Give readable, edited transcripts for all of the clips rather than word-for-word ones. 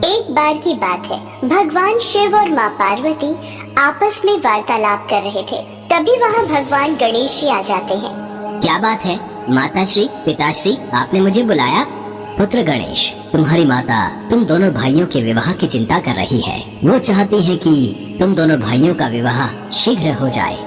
एक बार की बात है, भगवान शिव और माँ पार्वती आपस में वार्तालाप कर रहे थे। तभी वहाँ भगवान गणेश जी आ जाते हैं। क्या बात है माताश्री, पिताश्री, आपने मुझे बुलाया? पुत्र गणेश, तुम्हारी माता तुम दोनों भाइयों के विवाह की चिंता कर रही है। वो चाहती है कि तुम दोनों भाइयों का विवाह शीघ्र हो जाए।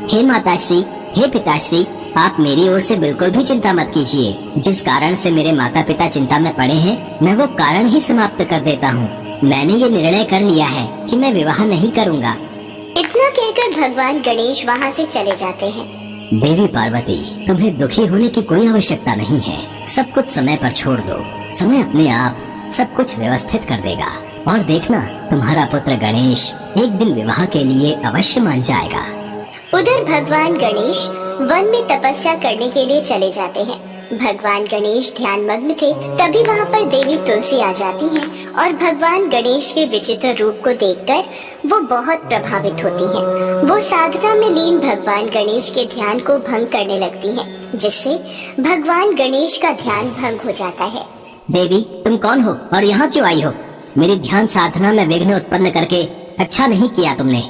हे माताश्री, हे पिताश्री, आप मेरी ओर से बिल्कुल भी चिंता मत कीजिए। जिस कारण से मेरे माता पिता चिंता में पड़े हैं, मैं वो कारण ही समाप्त कर देता हूँ। मैंने ये निर्णय कर लिया है कि मैं विवाह नहीं करूँगा। इतना कहकर भगवान गणेश वहाँ से चले जाते हैं। देवी पार्वती, तुम्हें दुखी होने की कोई आवश्यकता नहीं है। सब कुछ समय पर छोड़ दो। समय अपने आप सब कुछ व्यवस्थित कर देगा और देखना, तुम्हारा पुत्र गणेश एक दिन विवाह के लिए अवश्य मान जाएगा। उधर भगवान गणेश वन में तपस्या करने के लिए चले जाते हैं। भगवान गणेश ध्यान मग्न थे। तभी वहाँ पर देवी तुलसी आ जाती है और भगवान गणेश के विचित्र रूप को देखकर वो बहुत प्रभावित होती हैं। वो साधना में लीन भगवान गणेश के ध्यान को भंग करने लगती हैं, जिससे भगवान गणेश का ध्यान भंग हो जाता है। देवी, तुम कौन हो और यहाँ क्यों आई हो? मेरी ध्यान साधना में विघ्न उत्पन्न करके अच्छा नहीं किया तुमने।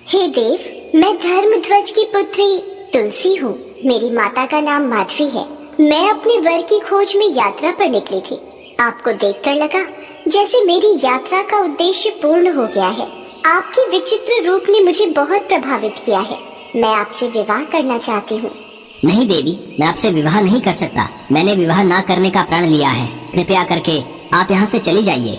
हे देव, मैं धर्मध्वज की पुत्री तुलसी हूँ। मेरी माता का नाम माधवी है। मैं अपने वर की खोज में यात्रा पर निकली थी। आपको देखकर लगा जैसे मेरी यात्रा का उद्देश्य पूर्ण हो गया है। आपके विचित्र रूप ने मुझे बहुत प्रभावित किया है। मैं आपसे विवाह करना चाहती हूँ। नहीं देवी, मैं आपसे विवाह नहीं कर सकता। मैंने विवाह ना करने का प्रण लिया है। कृपया करके आप यहाँ से चली जाइए।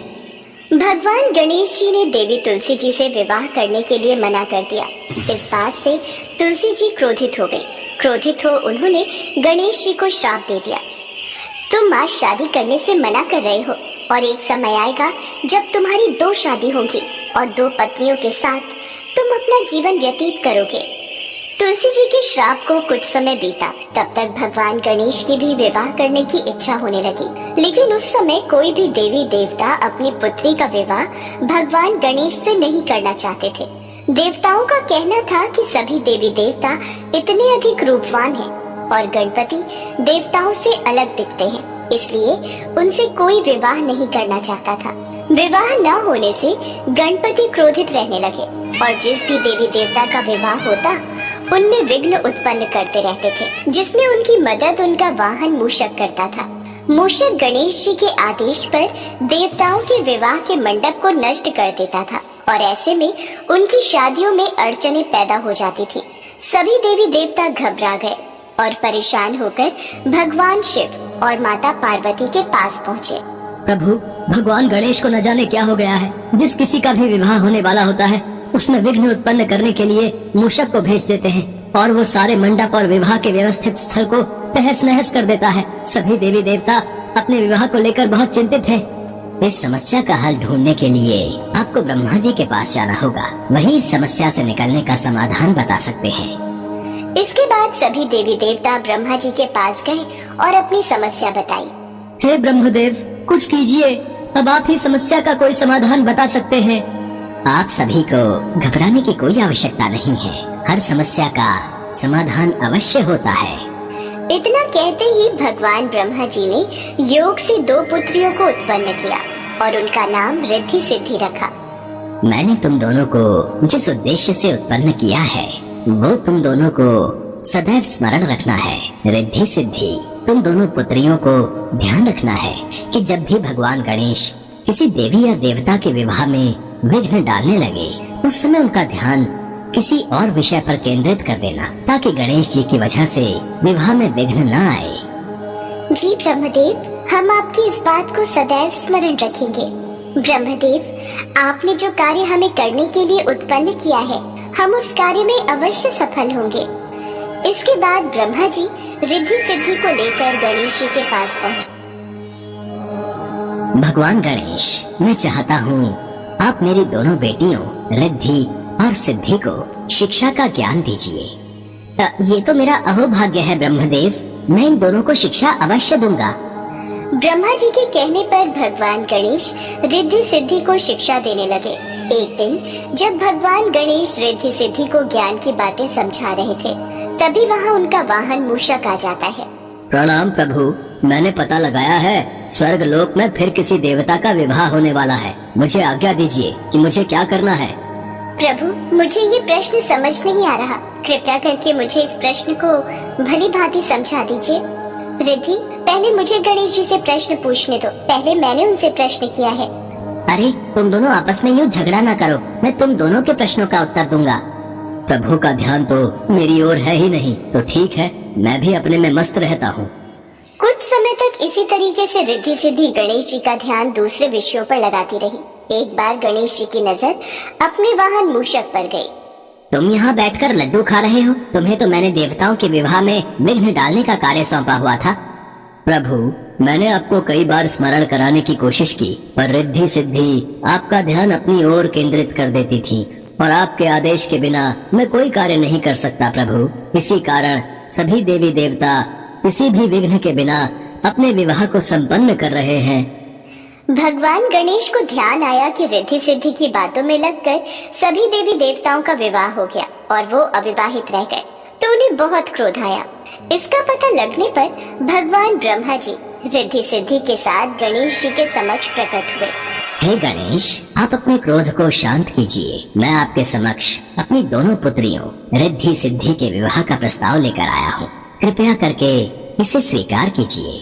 भगवान गणेश जी ने देवी तुलसी जी से विवाह करने के लिए मना कर दिया। इस बात से तुलसी जी क्रोधित हो गई। क्रोधित हो उन्होंने गणेश जी को श्राप दे दिया। तुम आज शादी करने से मना कर रहे हो और एक समय आएगा जब तुम्हारी 2 शादी होगी और 2 पत्नियों के साथ तुम अपना जीवन व्यतीत करोगे। तुलसी जी के श्राप को कुछ समय बीता। तब तक भगवान गणेश की भी विवाह करने की इच्छा होने लगी, लेकिन उस समय कोई भी देवी देवता अपनी पुत्री का विवाह भगवान गणेश से नहीं करना चाहते थे। देवताओं का कहना था कि सभी देवी देवता इतने अधिक रूपवान हैं और गणपति देवताओं से अलग दिखते हैं, इसलिए उनसे कोई विवाह नहीं करना चाहता था। विवाह न होने से गणपति क्रोधित रहने लगे और जिस भी देवी देवता का विवाह होता उनमें विघ्न उत्पन्न करते रहते थे, जिसमें उनकी मदद उनका वाहन मूषक करता था। मूषक गणेश जी के आदेश पर देवताओं के विवाह के मंडप को नष्ट कर देता था और ऐसे में उनकी शादियों में अड़चनें पैदा हो जाती थी। सभी देवी देवता घबरा गए और परेशान होकर भगवान शिव और माता पार्वती के पास पहुँचे। प्रभु, भगवान गणेश को न जाने क्या हो गया है। जिस किसी का भी विवाह होने वाला होता है उसमें विघ्न उत्पन्न करने के लिए मूषक को भेज देते हैं और वो सारे मंडप और विवाह के व्यवस्थित स्थल को तहस नहस कर देता है। सभी देवी देवता अपने विवाह को लेकर बहुत चिंतित हैं। इस समस्या का हल ढूंढने के लिए आपको ब्रह्मा जी के पास जाना होगा। वही इस समस्या से निकलने का समाधान बता सकते हैं। इसके बाद सभी देवी देवता ब्रह्मा जी के पास गए और अपनी समस्या बताई। हे ब्रह्मदेव, कुछ कीजिए। अब आप ही समस्या का कोई समाधान बता सकते हैं। आप सभी को घबराने की कोई आवश्यकता नहीं है। हर समस्या का समाधान अवश्य होता है। इतना कहते ही भगवान ब्रह्मा जी ने योग से 2 पुत्रियों को उत्पन्न किया और उनका नाम रिद्धि सिद्धि रखा। मैंने तुम दोनों को जिस उद्देश्य से उत्पन्न किया है वो तुम दोनों को सदैव स्मरण रखना है। रिद्धि सिद्धि, तुम दोनों पुत्रियों को ध्यान रखना है कि जब भी भगवान गणेश किसी देवी या देवता के विवाह में विघ्न डालने लगे उस समय उनका ध्यान किसी और विषय पर केंद्रित कर देना, ताकि गणेश जी की वजह से विवाह में विघ्न न आए। जी ब्रह्मदेव, हम आपकी इस बात को सदैव स्मरण रखेंगे। ब्रह्मदेव, आपने जो कार्य हमें करने के लिए उत्पन्न किया है, हम उस कार्य में अवश्य सफल होंगे। इसके बाद ब्रह्मा जी रिद्धि सिद्धि को लेकर गणेश जी के पास पहुँचे। भगवान गणेश, मैं चाहता हूँ आप मेरी दोनों बेटियों रिद्धि और सिद्धि को शिक्षा का ज्ञान दीजिए। ये तो मेरा अहोभाग्य है ब्रह्मदेव, मैं इन दोनों को शिक्षा अवश्य दूंगा। ब्रह्मा जी के कहने पर भगवान गणेश रिद्धि सिद्धि को शिक्षा देने लगे। एक दिन जब भगवान गणेश रिद्धि सिद्धि को ज्ञान की बातें समझा रहे थे, तभी वहाँ उनका वाहन मूषक आ जाता है। प्रणाम प्रभु, मैंने पता लगाया है स्वर्ग लोक में फिर किसी देवता का विवाह होने वाला है। मुझे आज्ञा दीजिए कि मुझे क्या करना है। प्रभु, मुझे ये प्रश्न समझ नहीं आ रहा। कृपया करके मुझे इस प्रश्न को भली भांति समझा दीजिए। रिद्धि, पहले मुझे गणेश जी से प्रश्न पूछने दो। पहले मैंने उनसे प्रश्न किया है। अरे तुम दोनों आपस में यूँ झगड़ा ना करो, मैं तुम दोनों के प्रश्नों का उत्तर दूंगा। प्रभु का ध्यान तो मेरी ओर है ही नहीं, तो ठीक है, मैं भी अपने में मस्त रहता हूँ। कुछ समय तक इसी तरीके से रिद्धि सिद्धि गणेश जी का ध्यान दूसरे विषयों पर लगाती रही। एक बार गणेश जी की नजर अपने वाहन मूषक पर गई। तुम यहाँ बैठकर लड्डू खा रहे हो? तुम्हें तो मैंने देवताओं के विवाह में विघ्न डालने का कार्य सौंपा हुआ था। प्रभु, मैंने आपको कई बार स्मरण कराने की कोशिश की, पर रिद्धि सिद्धि आपका ध्यान अपनी ओर केंद्रित कर देती थी और आपके आदेश के बिना मैं कोई कार्य नहीं कर सकता प्रभु। इसी कारण सभी देवी देवता किसी भी विघ्न के बिना अपने विवाह को संपन्न कर रहे हैं। भगवान गणेश को ध्यान आया कि रिद्धि सिद्धि की बातों में लगकर सभी देवी देवताओं का विवाह हो गया और वो अविवाहित रह गए, तो उन्हें बहुत क्रोध आया। इसका पता लगने पर भगवान ब्रह्मा जी रिद्धि सिद्धि के साथ गणेश जी के समक्ष प्रकट हुए। हे गणेश, आप अपने क्रोध को शांत कीजिए। मैं आपके समक्ष अपनी दोनों पुत्रियों रिद्धि सिद्धि के विवाह का प्रस्ताव लेकर आया हूँ। कृपया करके इसे स्वीकार कीजिए।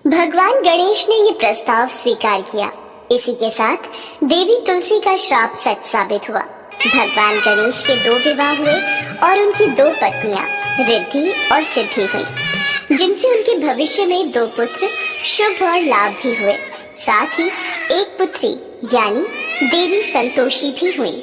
भगवान गणेश ने ये प्रस्ताव स्वीकार किया। इसी के साथ देवी तुलसी का श्राप सच साबित हुआ। भगवान गणेश के 2 विवाह हुए और उनकी 2 पत्नियां रिद्धि और सिद्धि हुई, जिनसे उनके भविष्य में 2 पुत्र शुभ और लाभ भी हुए। साथ ही एक पुत्री यानी देवी संतोषी भी हुई।